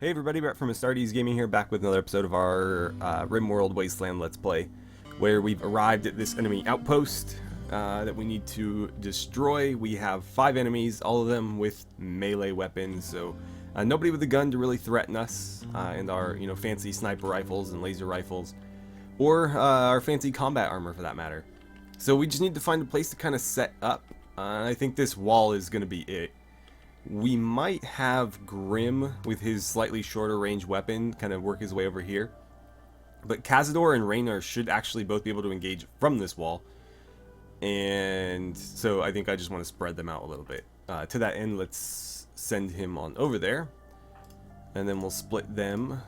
Hey everybody, Brett from AstartesGaming here, back with another episode of our RimWorld Wasteland Let's Play, where we've arrived at this enemy outpost that we need to destroy. We have 5 enemies, all of them with melee weapons, so nobody with a gun to really threaten us, and our fancy sniper rifles and laser rifles, or our fancy combat armor for that matter. So we just need to find a place to kind of set up. I think this wall is going to be it. We might have Grim with his slightly shorter range weapon kind of work his way over here. But Cazador and Raynor should actually both be able to engage from this wall. And so I think I just want to spread them out a little bit. To that end, let's send him on over there. And then we'll split them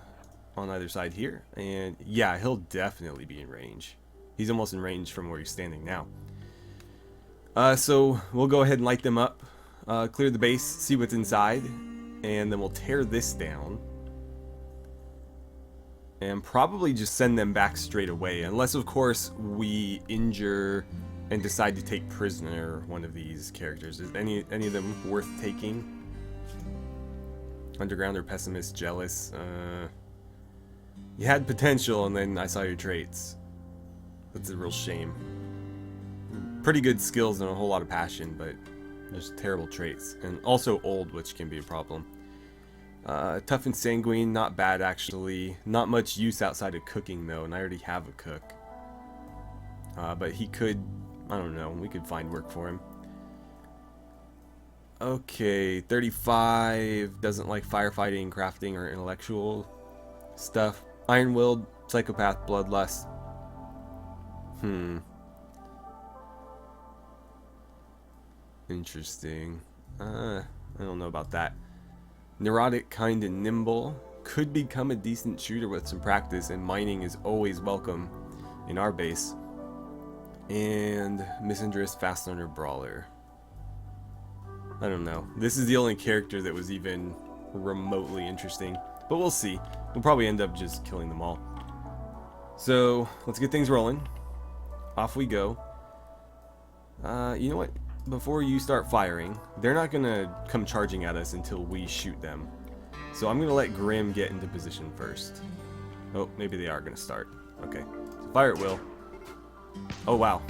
on either side here. And yeah, he'll definitely be in range. He's almost in range from where he's standing now. So we'll go ahead and light them up. Clear the base, see what's inside, and then we'll tear this down. And probably just send them back straight away, unless of course we injure and decide to take prisoner one of these characters. Is any of them worth taking? Underground or pessimist, jealous? You had potential and then I saw your traits. That's a real shame. Pretty good skills and a whole lot of passion, but there's terrible traits, and also old, which can be a problem. Tough and sanguine, not bad actually. Not much use outside of cooking though, and I already have a cook. But he could, I don't know, we could find work for him. Okay, 35, doesn't like firefighting, crafting, or intellectual stuff. Iron-willed, psychopath, bloodlust. Interesting. I don't know about that. Neurotic, kind, and nimble. Could become a decent shooter with some practice, and mining is always welcome in our base. And misandrous, fast learner, brawler. I don't know. This is the only character that was even remotely interesting. But we'll see. We'll probably end up just killing them all. So, let's get things rolling. Off we go. You know what? Before you start firing, they're not gonna come charging at us until we shoot them. So I'm gonna let Grim get into position first. Oh, maybe they are gonna start. Okay, so fire at will. Oh wow.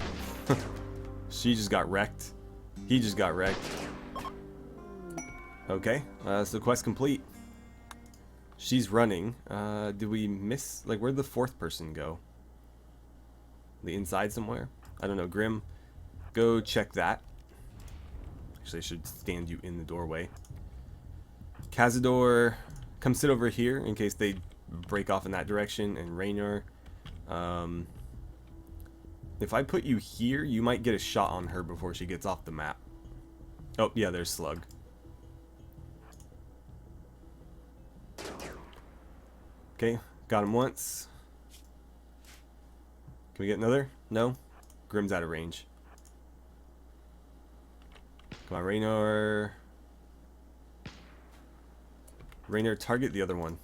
She just got wrecked. He just got wrecked. Okay, so quest complete. She's running. Did we miss, like, where'd the 4th person go? The inside somewhere? I don't know. Grim, go check that. Actually, I should stand you in the doorway. Cazador, come sit over here in case they break off in that direction. And Raynor, if I put you here, you might get a shot on her before she gets off the map. Oh, yeah, there's Slug. Okay, got him once. Can we get another? No? Grim's out of range. Come on, Raynor. Raynor, target the other one.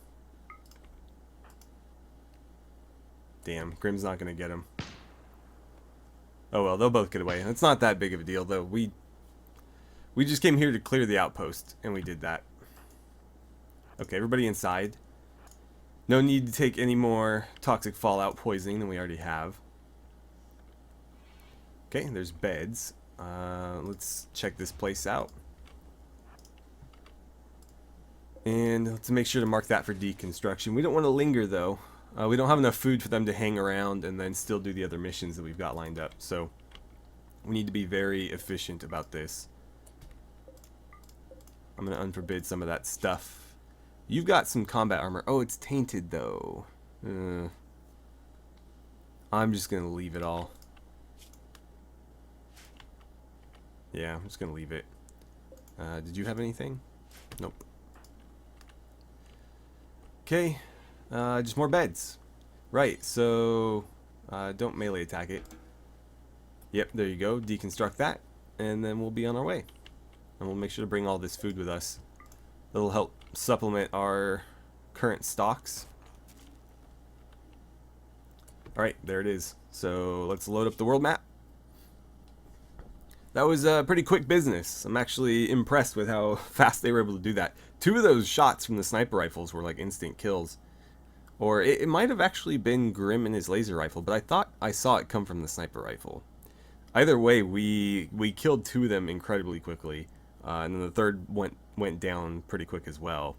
Damn, Grim's not gonna get him. Oh well, they'll both get away. It's not that big of a deal, though. We just came here to clear the outpost, and we did that. Okay, everybody inside. No need to take any more toxic fallout poisoning than we already have. Okay, there's beds. Let's check this place out. And let's make sure to mark that for deconstruction. We don't want to linger though. We don't have enough food for them to hang around and then still do the other missions that we've got lined up. So we need to be very efficient about this. I'm going to unforbid some of that stuff. You've got some combat armor. Oh, it's tainted though. I'm just going to leave it all. Yeah, I'm just gonna leave it. Did you have anything? Nope. Okay, just more beds. Right, so don't melee attack it. Yep, there you go. Deconstruct that, and then we'll be on our way. And we'll make sure to bring all this food with us. That'll help supplement our current stocks. Alright, there it is. So let's load up the world map. That was pretty quick business. I'm actually impressed with how fast they were able to do that. 2 of those shots from the sniper rifles were like instant kills. Or it might have actually been Grim and his laser rifle, but I thought I saw it come from the sniper rifle. Either way, we killed 2 of them incredibly quickly, and then the third went down pretty quick as well.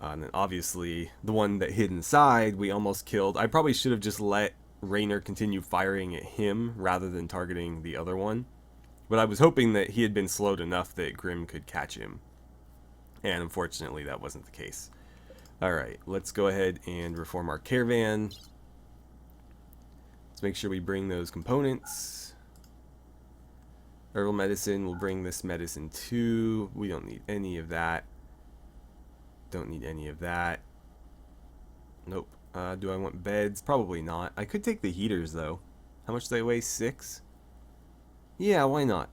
And then obviously the one that hid inside we almost killed. I probably should have just let Raynor continue firing at him rather than targeting the other one, but I was hoping that he had been slowed enough that Grim could catch him, and unfortunately that wasn't the case. Alright, let's go ahead and reform our caravan. Let's make sure we bring those components. Herbal medicine, we'll bring this medicine too. We don't need any of that. Don't need any of that. Nope. Do I want beds? Probably not. I could take the heaters though. How much do they weigh? 6? Yeah, why not?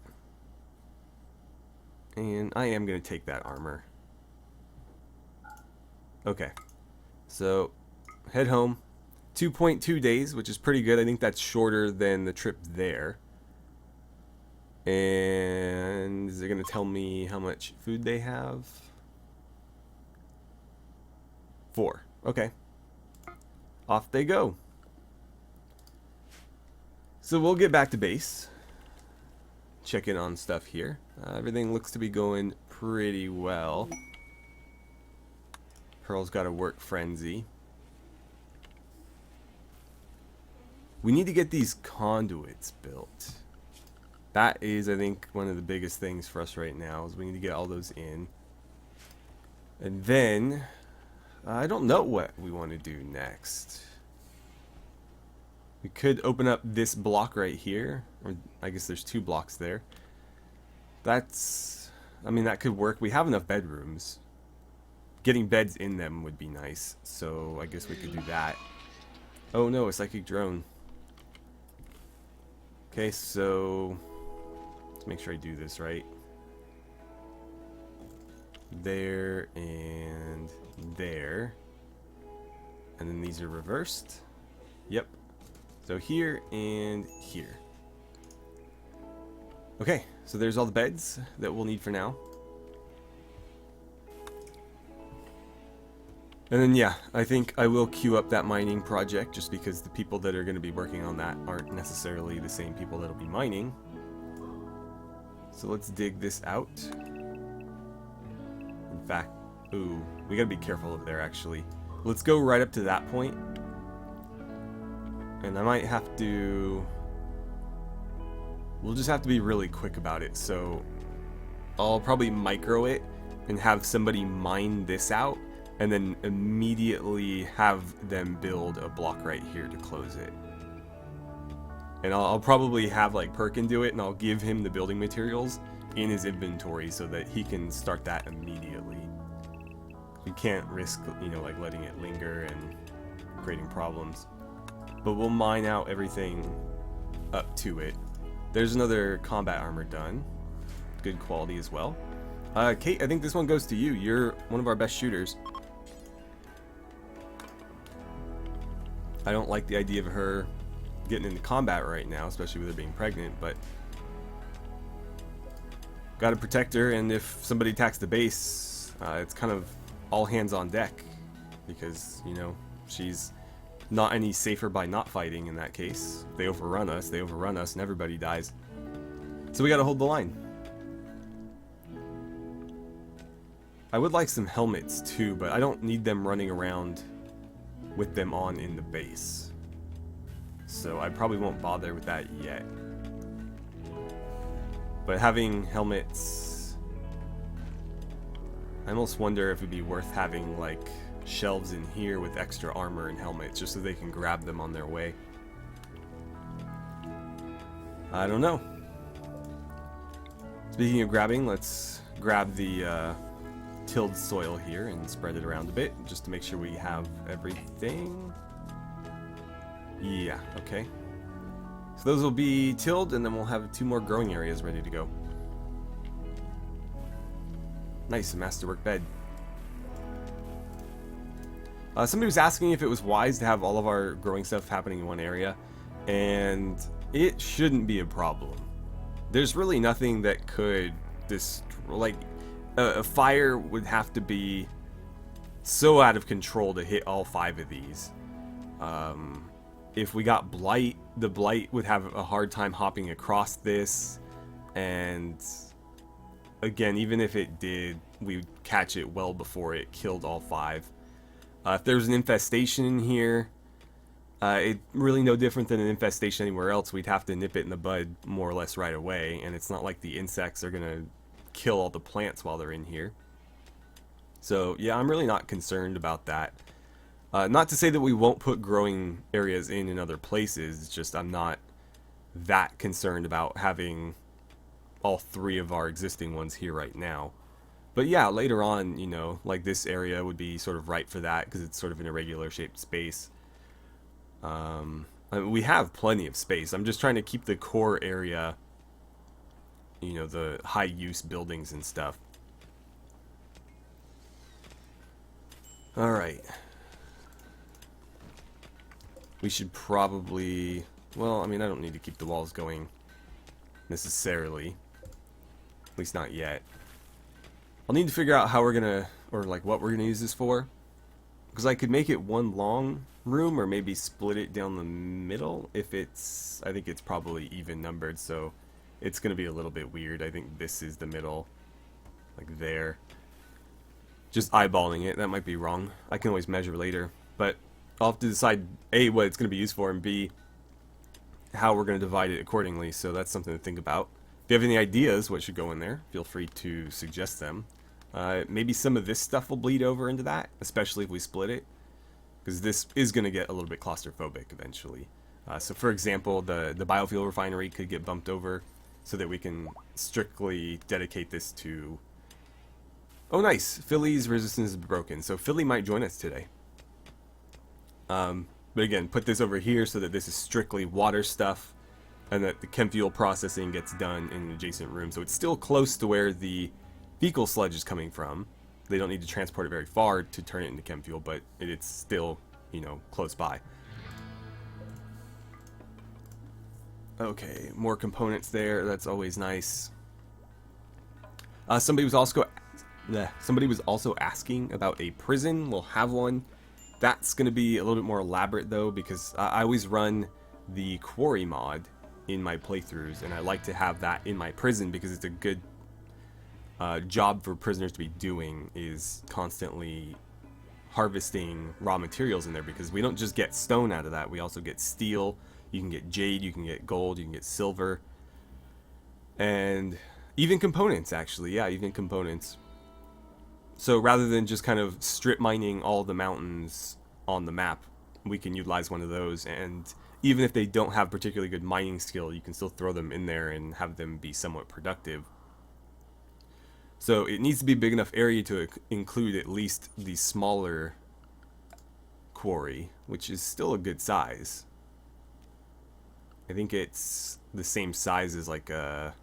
And I am going to take that armor. Okay, so head home. 2.2 days, which is pretty good. I think that's shorter than the trip there. And is it going to tell me how much food they have? 4. Okay. Off they go. So we'll get back to base. Check in on stuff here. Everything looks to be going pretty well. Pearl's got a work frenzy. We need to get these conduits built. That is, I think, one of the biggest things for us right now, is we need to get all those in. And then, I don't know what we want to do next. We could open up this block right here. Or I guess there's 2 blocks there. That's, I mean, that could work. We have enough bedrooms. Getting beds in them would be nice, so I guess we could do that. Oh no, a psychic drone. Okay, so let's make sure I do this right. There and there. And then these are reversed. Yep. So here and here. Okay, so there's all the beds that we'll need for now. And then yeah, I think I will queue up that mining project, just because the people that are going to be working on that aren't necessarily the same people that'll be mining. So let's dig this out. In fact, ooh, we gotta be careful over there actually. Let's go right up to that point. And I might have to... We'll just have to be really quick about it, so I'll probably micro it and have somebody mine this out, and then immediately have them build a block right here to close it. And I'll probably have like Perkin do it, and I'll give him the building materials in his inventory so that he can start that immediately. We can't risk, you know, like letting it linger and creating problems. But we'll mine out everything up to it. There's another combat armor done. Good quality as well. Kate, I think this one goes to you. You're one of our best shooters. I don't like the idea of her getting into combat right now, especially with her being pregnant, but gotta protect her, and if somebody attacks the base, it's kind of all hands on deck, because, you know, she's not any safer by not fighting in that case. If they overrun us, and everybody dies. So we gotta hold the line. I would like some helmets too, but I don't need them running around with them on in the base. So I probably won't bother with that yet. But having helmets... I almost wonder if it'd be worth having like shelves in here with extra armor and helmets, just so they can grab them on their way. I don't know. Speaking of grabbing, let's grab the tilled soil here and spread it around a bit, just to make sure we have everything. Yeah, okay. So those will be tilled, and then we'll have 2 more growing areas ready to go. Nice, a masterwork bed. Somebody was asking if it was wise to have all of our growing stuff happening in one area, and it shouldn't be a problem. There's really nothing that could destroy, like, a fire would have to be so out of control to hit all 5 of these. If we got blight, the blight would have a hard time hopping across this, and again, even if it did, we would catch it well before it killed all 5. If there's an infestation in here, it's really no different than an infestation anywhere else. We'd have to nip it in the bud more or less right away, and it's not like the insects are gonna kill all the plants while they're in here. So yeah, I'm really not concerned about that. Not to say that we won't put growing areas in other places, it's just I'm not that concerned about having all 3 of our existing ones here right now. But yeah, later on, you know, like this area would be sort of right for that because it's sort of an irregular shaped space. I mean, we have plenty of space. I'm just trying to keep the core area, you know, the high use buildings and stuff. Alright. We should probably, well, I mean, I don't need to keep the walls going necessarily. At least not yet. I'll need to figure out how we're gonna, or like what we're gonna use this for. Because I could make it one long room, or maybe split it down the middle if it's, I think it's probably even numbered, so it's gonna be a little bit weird. I think this is the middle, like there. Just eyeballing it, that might be wrong. I can always measure later, but I'll have to decide A, what it's gonna be used for, and B, how we're gonna divide it accordingly, so that's something to think about. If you have any ideas what should go in there, feel free to suggest them. Maybe some of this stuff will bleed over into that, especially if we split it, because this is going to get a little bit claustrophobic eventually. So for example, the biofuel refinery could get bumped over so that we can strictly dedicate this to... Oh nice, Philly's resistance is broken, so Philly might join us today. But again, put this over here so that this is strictly water stuff, and that the chem fuel processing gets done in an adjacent room. So it's still close to where the fecal sludge is coming from. They don't need to transport it very far to turn it into chem fuel, but it's still, you know, close by. Okay, more components there. That's always nice. Somebody was also asking about a prison. We'll have one. That's going to be a little bit more elaborate though, because I always run the quarry mod in my playthroughs, and I like to have that in my prison because it's a good job for prisoners to be doing, is constantly harvesting raw materials in there, because we don't just get stone out of that, we also get steel, you can get jade, you can get gold, you can get silver, and even components actually, yeah, even components. So rather than just kind of strip mining all the mountains on the map, we can utilize one of those, and even if they don't have particularly good mining skill, you can still throw them in there and have them be somewhat productive. So it needs to be a big enough area to include at least the smaller quarry, which is still a good size. I think it's the same size as like a...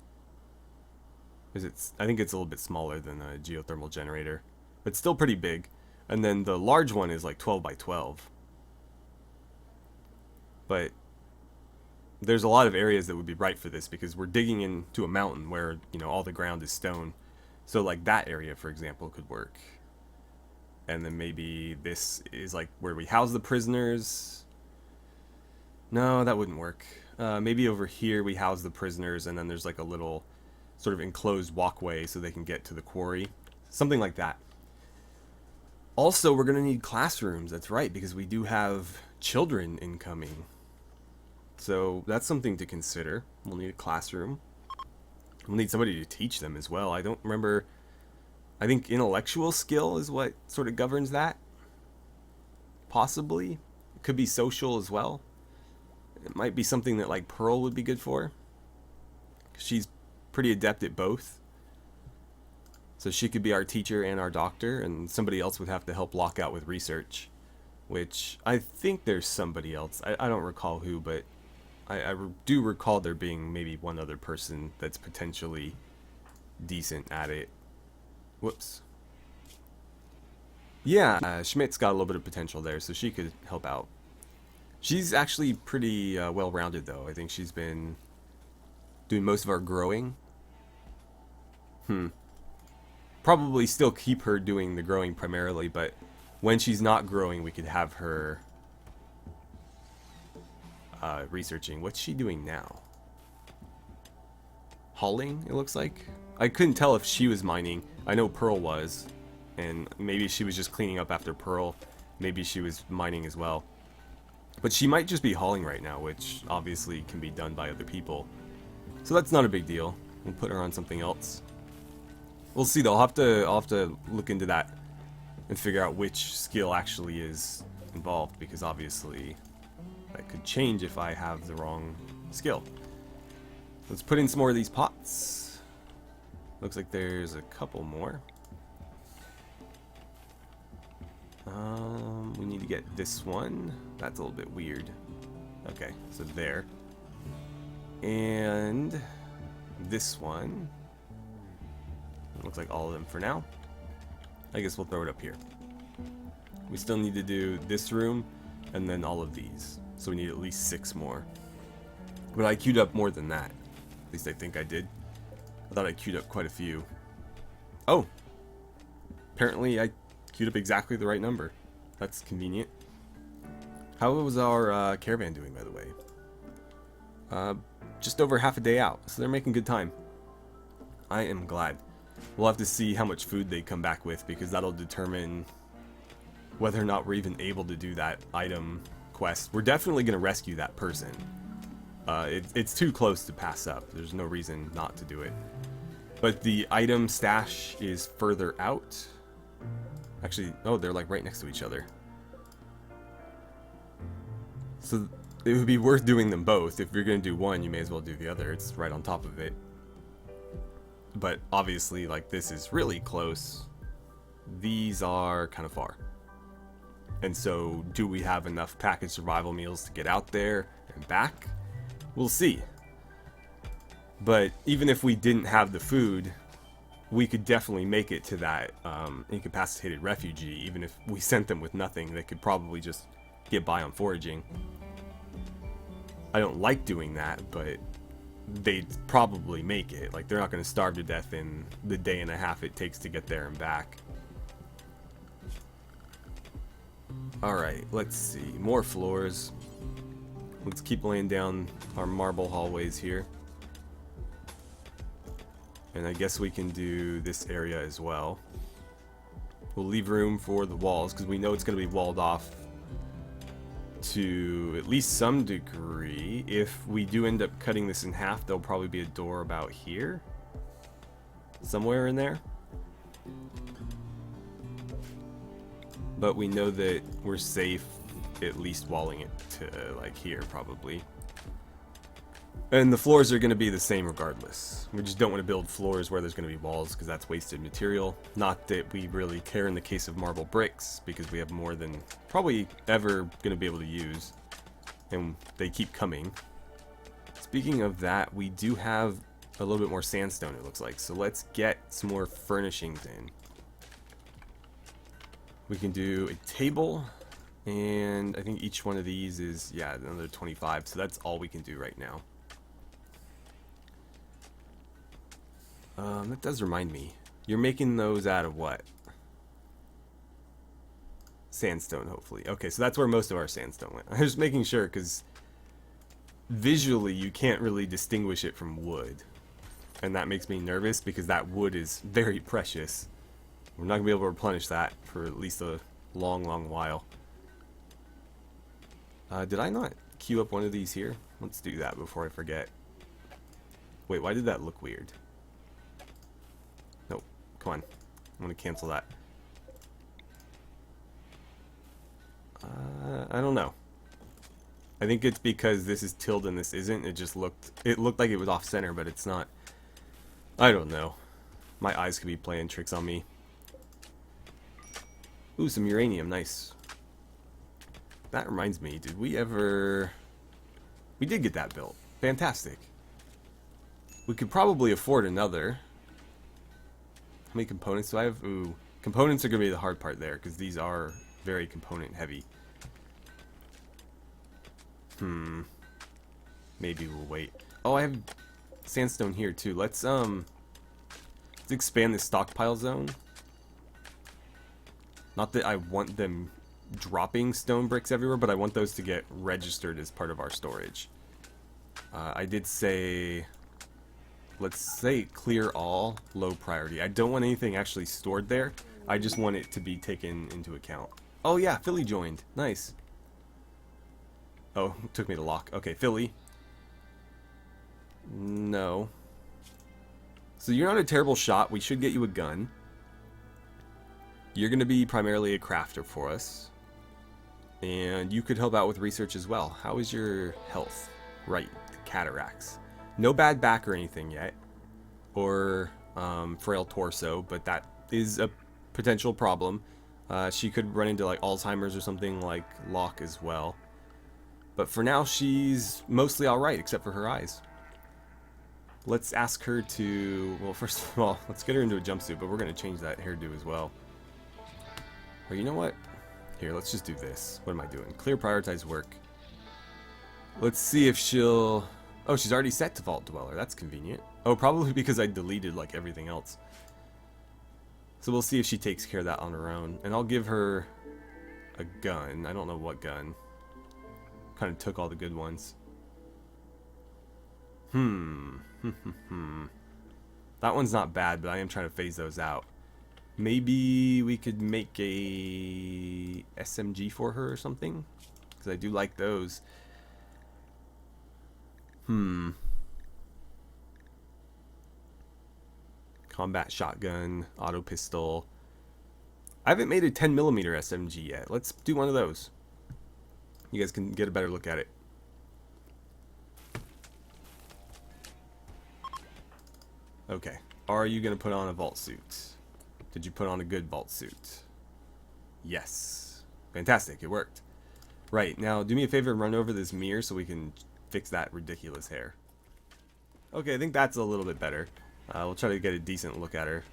I think it's a little bit smaller than a geothermal generator, but still pretty big. And then the large one is like 12 by 12. But there's a lot of areas that would be right for this, because we're digging into a mountain where, you know, all the ground is stone. So like that area, for example, could work. And then maybe this is like where we house the prisoners. No, that wouldn't work. Maybe over here we house the prisoners, and then there's like a little sort of enclosed walkway so they can get to the quarry. Something like that. Also, we're going to need classrooms, that's right, because we do have children incoming. So that's something to consider. We'll need a classroom. We'll need somebody to teach them as well. I don't remember... I think intellectual skill is what sort of governs that. Possibly. It could be social as well. It might be something that like Pearl would be good for. She's pretty adept at both. So she could be our teacher and our doctor, and somebody else would have to help Lockout with research. Which, I think there's somebody else. I don't recall who, but I do recall there being maybe one other person that's potentially decent at it. Whoops. Yeah, Schmidt's got a little bit of potential there, so she could help out. She's actually pretty well-rounded, though. I think she's been doing most of our growing. probably still keep her doing the growing primarily, but when she's not growing, we could have her researching. What's she doing now? Hauling, it looks like. I couldn't tell if she was mining. I know Pearl was, and maybe she was just cleaning up after Pearl. Maybe she was mining as well. But she might just be hauling right now, which obviously can be done by other people. So that's not a big deal. We'll put her on something else. We'll see though. I'll have to look into that and figure out which skill actually is involved, because obviously that could change if I have the wrong skill. Let's put in some more of these pots. Looks like there's a couple more. We need to get this one. That's a little bit weird. Okay, so there. And this one. Looks like all of them for now. I guess we'll throw it up here. We still need to do this room and then all of these. So we need at least 6 more. But I queued up more than that. At least I think I did. I thought I queued up quite a few. Oh! Apparently I queued up exactly the right number. That's convenient. How was our caravan doing, by the way? Just over half a day out, so they're making good time. I am glad. We'll have to see how much food they come back with, because that'll determine whether or not we're even able to do that item quest. We're definitely going to rescue that person. It's too close to pass up. There's no reason not to do it. But the item stash is further out. Actually, oh, they're like right next to each other. So it would be worth doing them both. If you're going to do one, you may as well do the other. It's right on top of it. But obviously, like, this is really close. These are kind of far. And so, do we have enough packaged survival meals to get out there and back? We'll see. But even if we didn't have the food, we could definitely make it to that incapacitated refugee. Even if we sent them with nothing, they could probably just get by on foraging. I don't like doing that, but they'd probably make it. Like, they're not going to starve to death in the day and a half it takes to get there and back. Alright, let's see. More floors. Let's keep laying down our marble hallways here. And I guess we can do this area as well. We'll leave room for the walls, because we know it's going to be walled off to at least some degree. If we do end up cutting this in half, there'll probably be a door about here. Somewhere in there. But we know that we're safe at least walling it to like here probably. And the floors are going to be the same regardless. We just don't want to build floors where there's going to be walls, because that's wasted material. Not that we really care in the case of marble bricks, because we have more than probably ever going to be able to use. And they keep coming. Speaking of that, we do have a little bit more sandstone, it looks like. So let's get some more furnishings in. We can do a table, and I think each one of these is, yeah, another 25. So that's all we can do right now. That does remind me. You're making those out of what? Sandstone, hopefully. Okay, so that's where most of our sandstone went. I was just making sure, because visually you can't really distinguish it from wood. And that makes me nervous, because that wood is very precious. We're not going to be able to replenish that for at least a long, long while. Did I not queue up one of these here? Let's do that before I forget. Wait, why did that look weird? Nope. Come on. I'm going to cancel that. I don't know. I think it's because this is tilde and this isn't. It looked like it was off center, but it's not. I don't know. My eyes could be playing tricks on me. Ooh, some uranium, nice. That reminds me, did we ever... We did get that built. Fantastic. We could probably afford another. How many components do I have? Ooh, components are going to be the hard part there, because these are very component heavy. Maybe we'll wait. Oh, I have sandstone here too. Let's Let's expand this stockpile zone. Not that I want them dropping stone bricks everywhere, but I want those to get registered as part of our storage. I did say, let's say clear all, low priority. I don't want anything actually stored there. I just want it to be taken into account. Oh yeah, Philly joined. Nice. Oh, it took me to lock. Okay, Philly. No. So you're not a terrible shot. We should get you a gun. You're going to be primarily a crafter for us. And you could help out with research as well. How is your health? Right, the cataracts. No bad back or anything yet. Or frail torso, but that is a potential problem. She could run into like Alzheimer's or something like Locke as well. But for now, she's mostly alright, except for her eyes. Let's ask her to... Well, first of all, let's get her into a jumpsuit, but we're going to change that hairdo as well. Or you know what? Here, let's just do this. What am I doing? Clear prioritize work. Let's see if she'll... Oh, she's already set to Vault Dweller. That's convenient. Oh, probably because I deleted like everything else. So we'll see if she takes care of that on her own. And I'll give her a gun. I don't know what gun. Kind of took all the good ones. That one's not bad, but I am trying to phase those out. Maybe we could make a SMG for her or something, because I do like those. Combat shotgun, auto pistol. I haven't made a 10mm SMG yet. Let's do one of those. You guys can get a better look at it. Okay. Are you going to put on a vault suit? Did you put on a good vault suit? Yes. Fantastic. It worked. Right. Now, do me a favor and run over this mirror so we can fix that ridiculous hair. Okay, I think that's a little bit better. We'll try to get a decent look at her.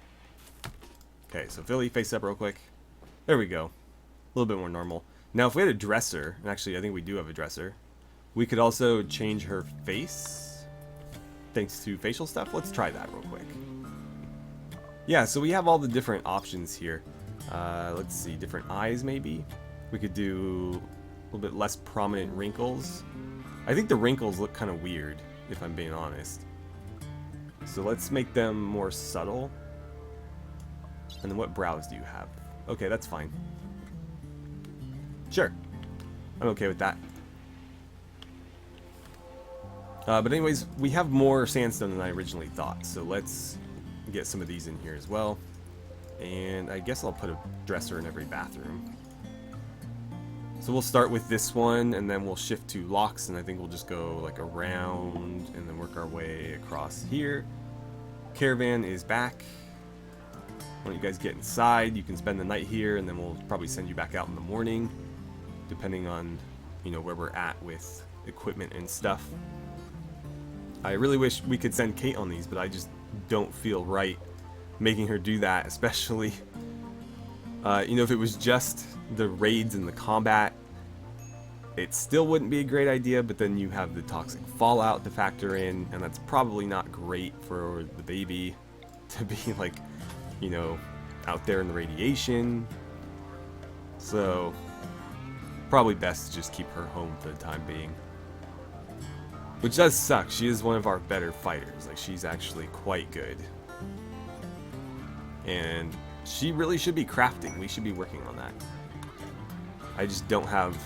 Okay, so Philly, face up real quick. There we go. A little bit more normal. Now, if we had a dresser, and actually I think we do have a dresser, we could also change her face thanks to facial stuff. Let's try that real quick. Yeah, so we have all the different options here. Let's see, different eyes maybe. We could do a little bit less prominent wrinkles. I think the wrinkles look kind of weird, if I'm being honest. So let's make them more subtle. And then what brows do you have? Okay, that's fine. Sure. I'm okay with that. But anyways, we have more sandstone than I originally thought. So let's get some of these in here as well. And I guess I'll put a dresser in every bathroom. So we'll start with this one, and then we'll shift to locks, and I think we'll just go like around and then work our way across here. Caravan is back. Why don't you guys get inside? You can spend the night here, and then we'll probably send you back out in the morning, depending on, you know, where we're at with equipment and stuff. I really wish we could send Kate on these, but I just don't feel right making her do that, especially, you know, if it was just the raids and the combat, it still wouldn't be a great idea, but then you have the toxic fallout to factor in, and that's probably not great for the baby to be, like, you know, out there in the radiation. So, probably best to just keep her home for the time being. Which does suck. She is one of our better fighters. Like, she's actually quite good. And she really should be crafting. We should be working on that. I just don't have,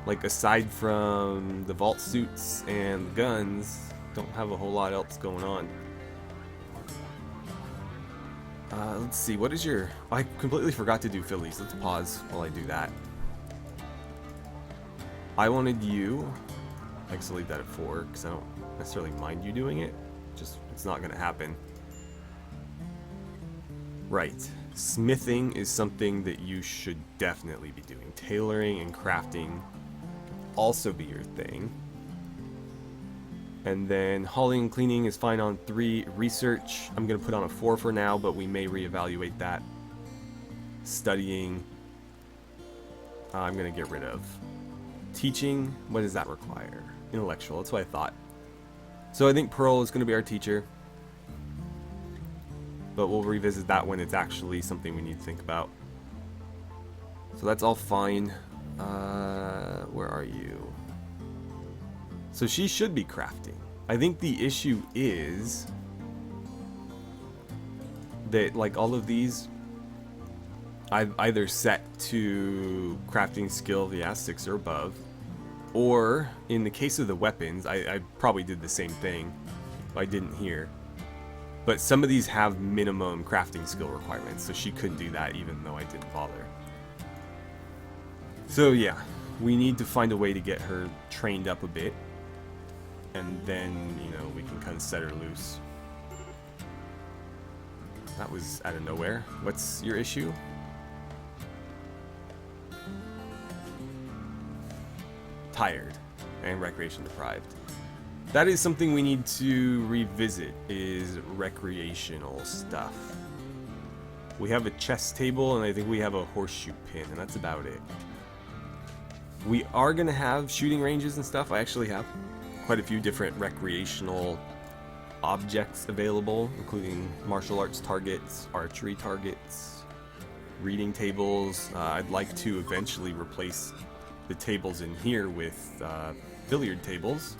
like, aside from the vault suits and the guns, don't have a whole lot else going on. Let's see, what is your... I completely forgot to do Phillies. Let's pause while I do that. I wanted you... I guess I'll leave that at 4, because I don't necessarily mind you doing it. Just, it's not going to happen. Right. Smithing is something that you should definitely be doing. Tailoring and crafting also be your thing. And then hauling and cleaning is fine on 3. Research, I'm going to put on a 4 for now, but we may reevaluate that. Studying, I'm going to get rid of. Teaching, what does that require? Intellectual, that's what I thought. So I think Pearl is going to be our teacher. but we'll revisit that when it's actually something we need to think about. So that's all fine. Where are you? So she should be crafting. I think the issue is that, like, all of these I've either set to crafting skill, yeah, 6 or above, or in the case of the weapons, I probably did the same thing. I didn't here. But some of these have minimum crafting skill requirements, so she couldn't do that even though I didn't bother. So yeah, we need to find a way to get her trained up a bit, and then, you know, we can kind of set her loose. That was out of nowhere. What's your issue? Tired and recreation deprived. That is something we need to revisit, is recreational stuff. We have a chess table and I think we have a horseshoe pin, and that's about it. We are going to have shooting ranges and stuff. I actually have quite a few different recreational objects available, including martial arts targets, archery targets, reading tables. I'd like to eventually replace the tables in here with billiard tables,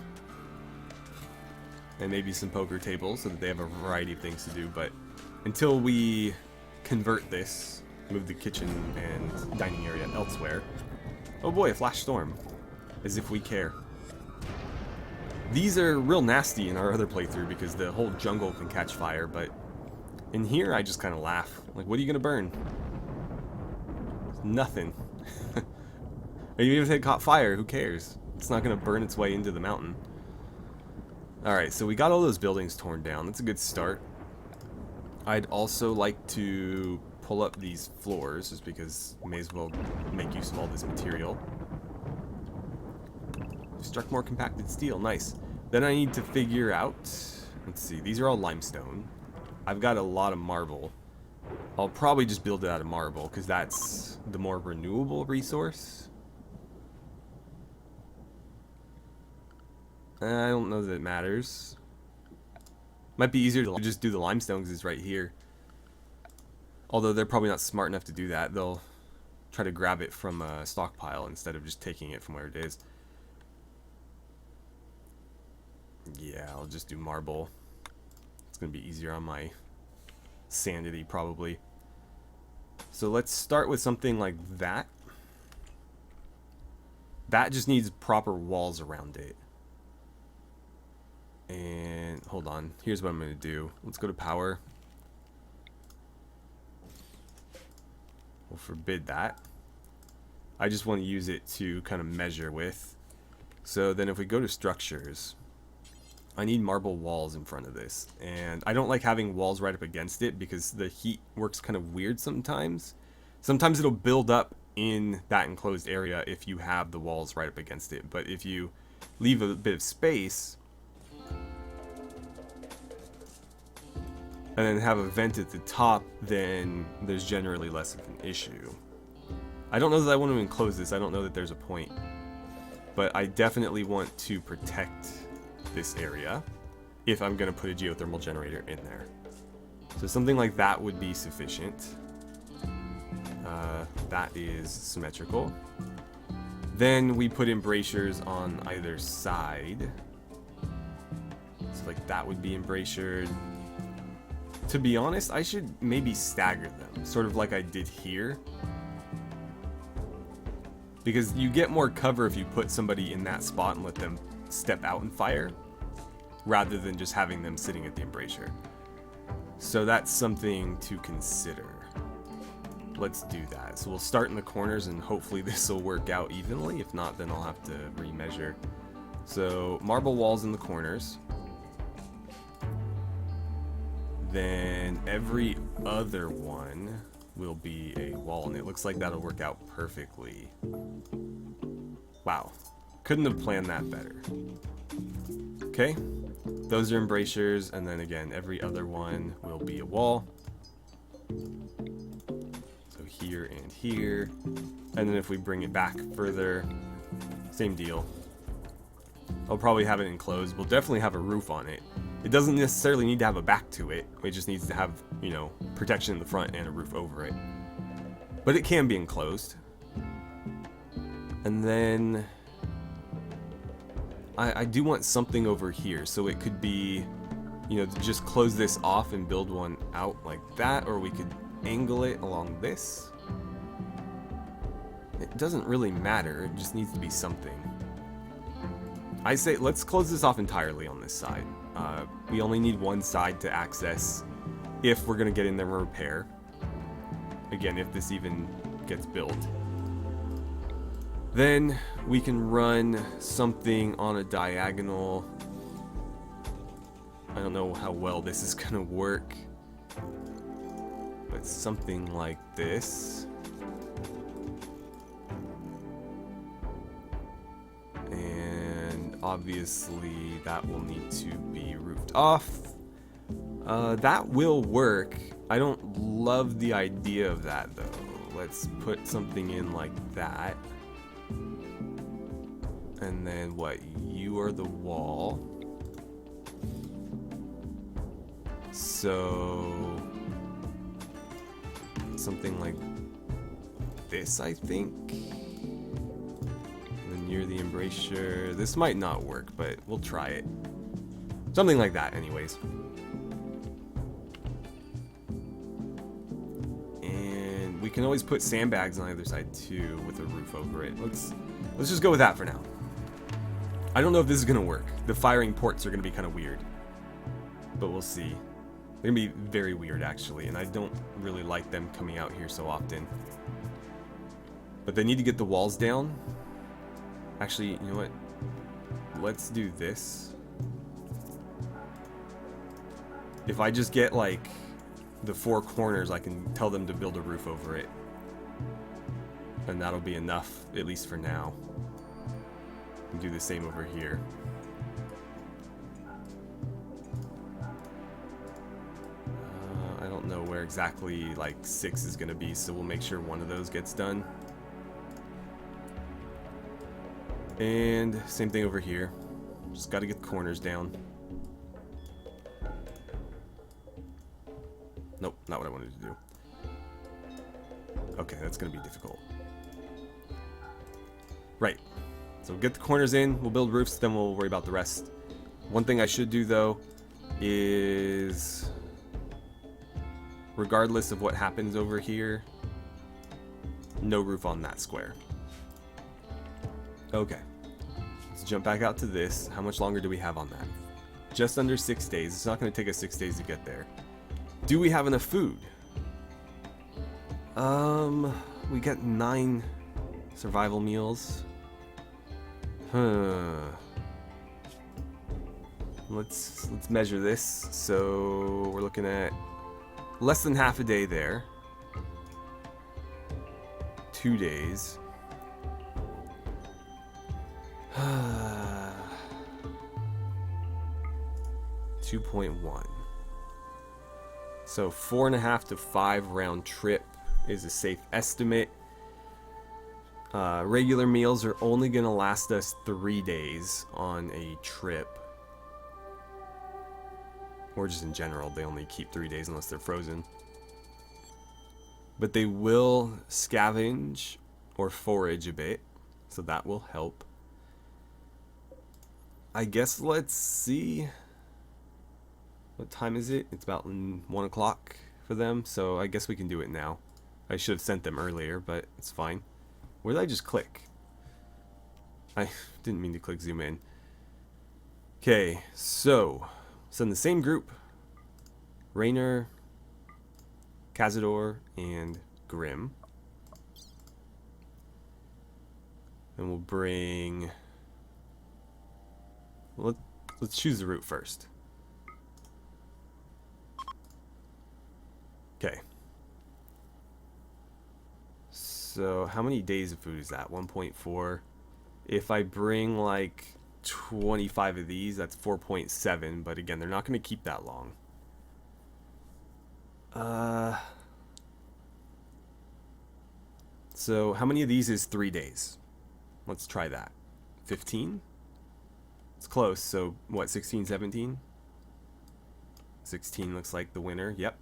and maybe some poker tables so that they have a variety of things to do. But until we convert this, move the kitchen and dining area elsewhere. Oh boy, a flash storm. As if we care. These are real nasty in our other playthrough because the whole jungle can catch fire, but in here I just kind of laugh. Like, what are you gonna burn? Nothing. Even if it caught fire, who cares? It's not gonna burn its way into the mountain. Alright, so we got all those buildings torn down. That's a good start. I'd also like to pull up these floors, just because we may as well make use of all this material. Struck more compacted steel, nice. Then I need to figure out, let's see, these are all limestone. I've got a lot of marble. I'll probably just build it out of marble, because that's the more renewable resource. I don't know that it matters. Might be easier to just do the limestone because it's right here. Although they're probably not smart enough to do that. They'll try to grab it from a stockpile instead of just taking it from where it is. Yeah, I'll just do marble. It's going to be easier on my sanity, probably. So let's start with something like that. That just needs proper walls around it. And hold on, here's what I'm going to do. Let's go to power. We'll forbid that. I just want to use it to kind of measure with. So then if we go to structures, I need marble walls in front of this. And I don't like having walls right up against it because the heat works kind of weird sometimes. Sometimes it'll build up in that enclosed area if you have the walls right up against it. But if you leave a bit of space and then have a vent at the top, then there's generally less of an issue. I don't know that I want to enclose this. I don't know that there's a point. But I definitely want to protect this area if I'm going to put a geothermal generator in there. So something like that would be sufficient. That is symmetrical. Then we put embrasures on either side. So like that would be embrasured. To be honest, I should maybe stagger them, sort of like I did here. Because you get more cover if you put somebody in that spot and let them step out and fire, rather than just having them sitting at the embrasure. So that's something to consider. Let's do that. So we'll start in the corners and hopefully this will work out evenly. If not, then I'll have to remeasure. So marble walls in the corners. Then every other one will be a wall, and it looks like that'll work out perfectly. Wow, couldn't have planned that better. Okay, those are embrasures, and then again, every other one will be a wall. So here and here, and then if we bring it back further, same deal. I'll probably have it enclosed. We'll definitely have a roof on it. It doesn't necessarily need to have a back to it. It just needs to have, you know, protection in the front and a roof over it. But it can be enclosed. And then I do want something over here, so it could be, you know, just close this off and build one out like that, or we could angle it along this. It doesn't really matter, it just needs to be something. I say let's close this off entirely on this side. We only need one side to access if we're gonna get in there and repair. Again, if this even gets built. Then we can run something on a diagonal. I don't know how well this is gonna work, but something like this. And obviously that will need to be roofed off. That will work. I don't love the idea of that though. Let's put something in like that. And then what? You are the wall. So something like this, I think. And then near the embrasure. This might not work, but we'll try it. Something like that, anyways. And we can always put sandbags on the other side too, with a roof over it. Let's just go with that for now. I don't know if this is gonna work. The firing ports are gonna be kind of weird, but we'll see. They're gonna be very weird actually, and I don't really like them coming out here so often. But they need to get the walls down. Actually, you know what? Let's do this. If I just get like the four corners, I can tell them to build a roof over it. And that'll be enough, at least for now. And do the same over here. I don't know where exactly like 6 is gonna be, so we'll make sure one of those gets done. And same thing over here. Just gotta get the corners down. Nope, not what I wanted to do. Okay, that's gonna be difficult. Right. So get the corners in, we'll build roofs, then we'll worry about the rest. One thing I should do though is, regardless of what happens over here, no roof on that square. Okay. Let's jump back out to this. How much longer do we have on that? Just under 6 days. It's not going to take us 6 days to get there. Do we have enough food? We got 9 survival meals. Let's measure this. So we're looking at less than half a day there. 2 days. 2.1. So 4.5 to 5 round trip is a safe estimate. Regular meals are only going to last us 3 days on a trip. Or just in general, they only keep 3 days unless they're frozen. But they will scavenge or forage a bit, so that will help. I guess let's see. What time is it? It's about 1 o'clock for them, so I guess we can do it now. I should have sent them earlier, but it's fine. Where did I just click? I didn't mean to click zoom in. Okay, so send the same group. Rainer, Cazador, and Grim. And we'll bring... Let's choose the route first. Okay. So how many days of food is that? 1.4. If I bring like 25 of these, that's 4.7. But again, they're not going to keep that long. So how many of these is 3 days? Let's try that. 15? It's close. So what, 16, 17? 16 looks like the winner. Yep.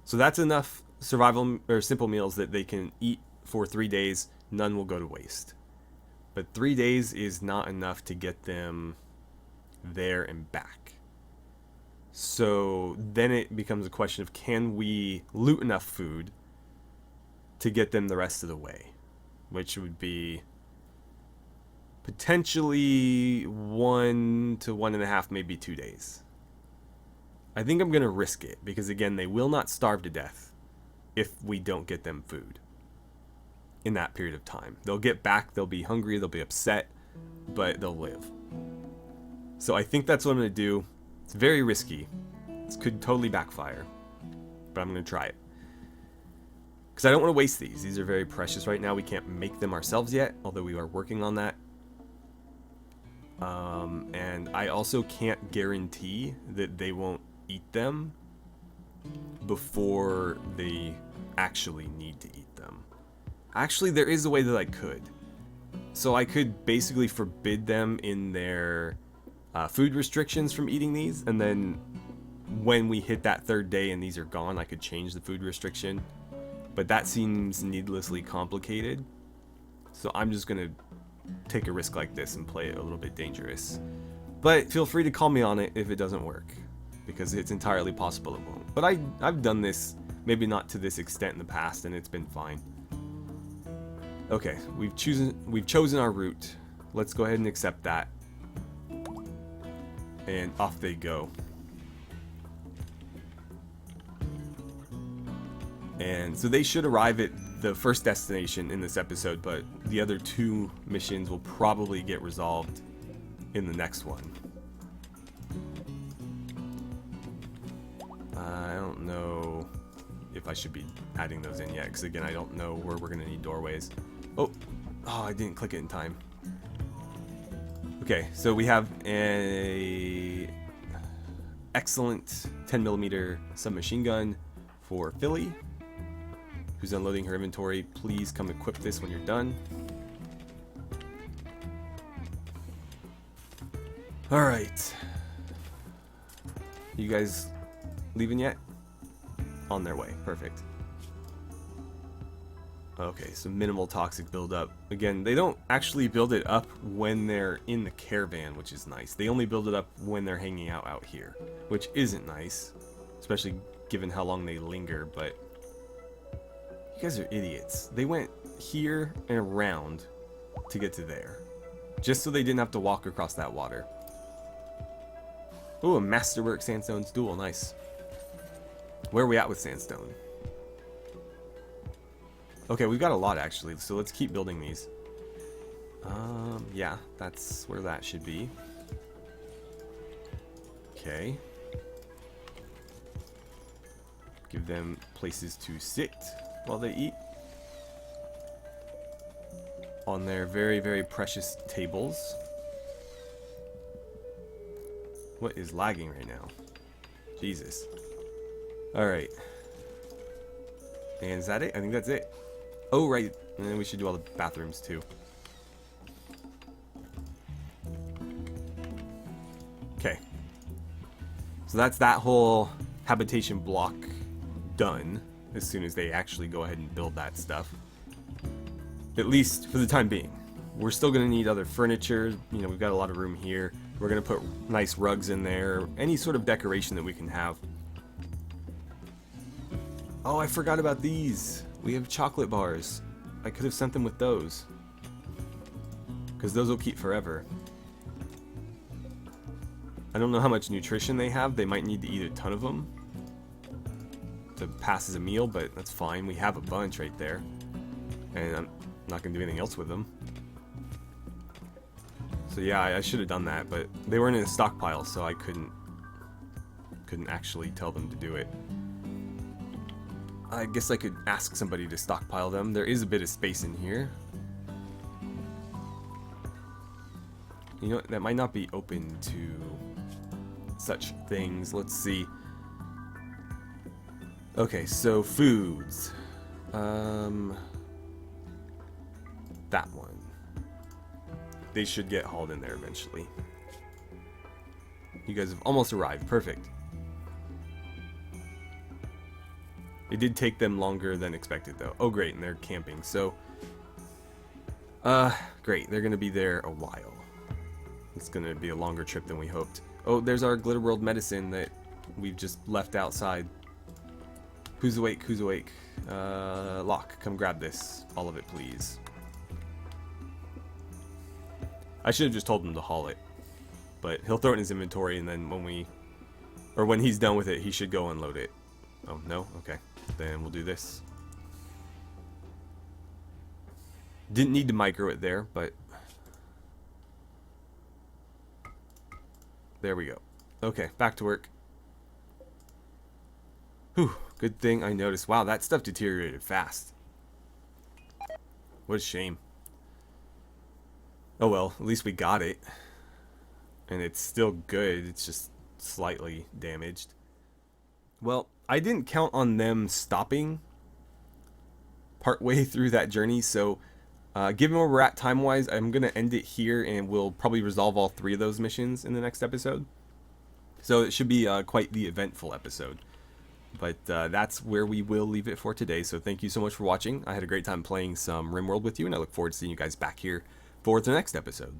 So that's enough survival or simple meals that they can eat for 3 days. None will go to waste. But 3 days is not enough to get them there and back. So then it becomes a question of, can we loot enough food to get them the rest of the way? Which would be potentially 1 to 1.5, maybe 2 days. I think I'm going to risk it because, again, they will not starve to death if we don't get them food in that period of time. They'll get back, they'll be hungry, they'll be upset, but they'll live. So I think that's what I'm going to do. It's very risky. This could totally backfire, but I'm going to try it. Because I don't want to waste these. These are very precious right now. We can't make them ourselves yet, although we are working on that. And I also can't guarantee that they won't eat them before they actually need to eat them. Actually, there is a way that I could. So I could basically forbid them in their food restrictions from eating these, and then when we hit that 3rd day and these are gone, I could change the food restriction. But that seems needlessly complicated. So I'm just going to take a risk like this and play it a little bit dangerous. But feel free to call me on it if it doesn't work, because it's entirely possible it won't. But I've done this, maybe not to this extent in the past, and it's been fine. Okay, we've chosen our route. Let's go ahead and accept that. And off they go. And so they should arrive at the first destination in this episode, but the other 2 missions will probably get resolved in the next one. I don't know if I should be adding those in yet, because again, I don't know where we're going to need doorways. Oh, I didn't click it in time. Okay, so we have a excellent 10mm submachine gun for Philly, who's unloading her inventory. Please come equip this when you're done. Alright. You guys leaving yet? On their way. Perfect. Okay, so minimal toxic buildup. Again, they don't actually build it up when they're in the caravan, which is nice. They only build it up when they're hanging out here, which isn't nice, especially given how long they linger, but you guys are idiots. They went here and around to get to there, just so they didn't have to walk across that water. Oh, a Masterwork Sandstone Stool, nice. Where are we at with sandstone? Okay, we've got a lot actually, so let's keep building these. Yeah, that's where that should be. Okay. Give them places to sit while they eat. On their very, very precious tables. What is lagging right now? Jesus. Alright. And is that it? I think that's it. Oh, right. And then we should do all the bathrooms too. Okay. So that's that whole habitation block done as soon as they actually go ahead and build that stuff. At least for the time being. We're still going to need other furniture. You know, we've got a lot of room here. We're going to put nice rugs in there. Any sort of decoration that we can have. Oh, I forgot about these. We have chocolate bars. I could have sent them with those, because those will keep forever. I don't know how much nutrition they have. They might need to eat a ton of them to pass as a meal, but that's fine. We have a bunch right there. And I'm not going to do anything else with them. So yeah, I should have done that, but they weren't in a stockpile, so I couldn't actually tell them to do it. I guess I could ask somebody to stockpile them. There is a bit of space in here. You know, that might not be open to such things. Let's see. Okay, so foods. That one. They should get hauled in there eventually. You guys have almost arrived. Perfect. It did take them longer than expected, though. Oh, great, and they're camping. So, great. They're going to be there a while. It's going to be a longer trip than we hoped. Oh, there's our Glitter World medicine that we've just left outside. Who's awake? Who's awake? Locke, come grab this. All of it, please. I should have just told him to haul it. But he'll throw it in his inventory, and then when he's done with it, he should go unload it. Oh, no? Okay. Then we'll do this. Didn't need to micro it there, but there we go. Okay, back to work. Whew, good thing I noticed. Wow, that stuff deteriorated fast. What a shame. Oh well, at least we got it. And it's still good, it's just slightly damaged. Well, I didn't count on them stopping partway through that journey, so given where we're at time-wise, I'm going to end it here, and we'll probably resolve all 3 of those missions in the next episode. So it should be quite the eventful episode. But that's where we will leave it for today, so thank you so much for watching. I had a great time playing some RimWorld with you, and I look forward to seeing you guys back here for the next episode.